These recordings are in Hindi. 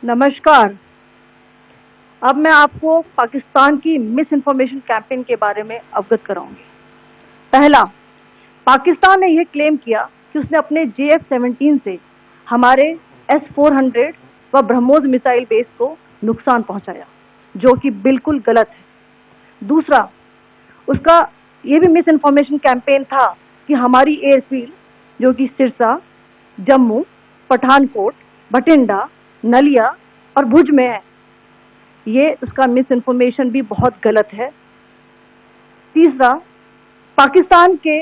नमस्कार। अब मैं आपको पाकिस्तान की मिस इन्फॉर्मेशन कैंपेन के बारे में अवगत कराऊंगी। पहला, पाकिस्तान ने यह क्लेम किया कि उसने अपने JF-17 से हमारे S-400 व ब्रह्मोस मिसाइल बेस को नुकसान पहुंचाया, जो कि बिल्कुल गलत है। दूसरा, उसका यह भी मिस इन्फॉर्मेशन कैंपेन था कि हमारी एयरफील्ड, जो कि सिरसा, जम्मू, पठानकोट, बठिंडा, नलिया और भुज में है, ये उसका मिस इन्फॉर्मेशन भी बहुत गलत है। तीसरा, पाकिस्तान के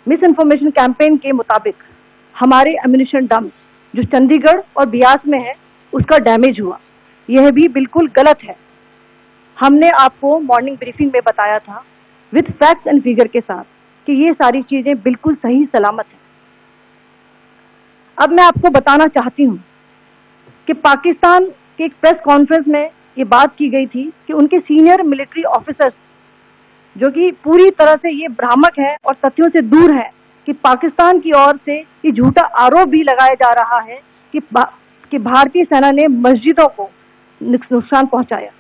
मिस इन्फॉर्मेशन कैंपेन के मुताबिक हमारे एम्यूनिशन डम्प जो चंडीगढ़ और बियास में है, उसका डैमेज हुआ, यह भी बिल्कुल गलत है। हमने आपको मॉर्निंग ब्रीफिंग में बताया था विद फैक्ट्स एंड फिगर के साथ कि ये सारी चीजें बिल्कुल सही सलामत हैं। अब मैं आपको बताना चाहती हूँ कि पाकिस्तान के एक प्रेस कॉन्फ्रेंस में ये बात की गई थी कि उनके सीनियर मिलिट्री ऑफिसर्स, जो कि पूरी तरह से ये भ्रामक है और तथ्यों से दूर है, कि पाकिस्तान की ओर से ये झूठा आरोप भी लगाया जा रहा है कि भारतीय सेना ने मस्जिदों को नुकसान पहुंचाया।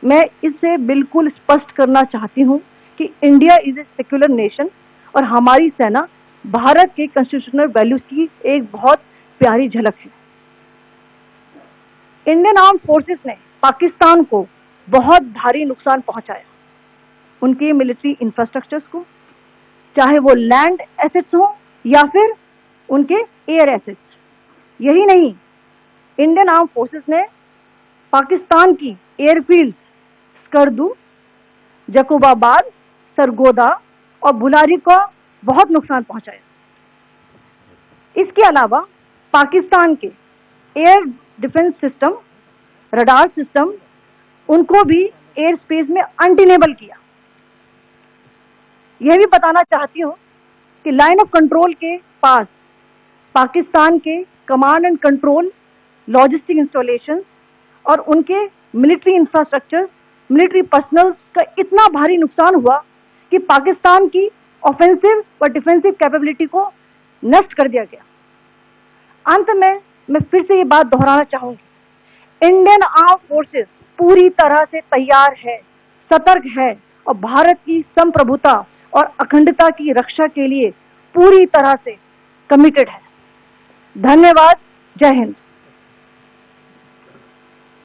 मैं इससे बिल्कुल स्पष्ट करना चाहती हूं कि India is a secular nation और हमारी सेना भारत के कॉन्स्टिट्यूशनल वैल्यूज की एक बहुत प्यारी झलक है। इंडियन आर्म फोर्सेस ने पाकिस्तान को बहुत भारी नुकसान पहुंचाया, उनके मिलिट्री इंफ्रास्ट्रक्चर्स को, चाहे वो लैंड एसेट्स हो या फिर उनके एयर एसेट्स। यही नहीं, इंडियन आर्म फोर्सेस ने पाकिस्तान की एयरफील्ड स्कर्दू, जकोबाबाद, सरगोदा और बुलारी को बहुत नुकसान पहुंचाया। इसके अलावा पाकिस्तान के air defence system, radar system, उनको भी एयर स्पेस में अनटेनेबल किया। यह भी बताना चाहती हूं कि लाइन ऑफ कंट्रोल के पास पाकिस्तान के command and control, logistic installation और उनके मिलिट्री इंफ्रास्ट्रक्चर, मिलिट्री पर्सनल का इतना भारी नुकसान हुआ कि पाकिस्तान की ऑफेंसिव व डिफेंसिव कैपेबिलिटी को नष्ट कर दिया गया। अंत में मैं फिर से ये बात दोहराना चाहूंगी, इंडियन आर्म फोर्सेस पूरी तरह से तैयार है, सतर्क है और भारत की संप्रभुता और अखंडता की रक्षा के लिए पूरी तरह से कमिटेड है। धन्यवाद। जय हिंद।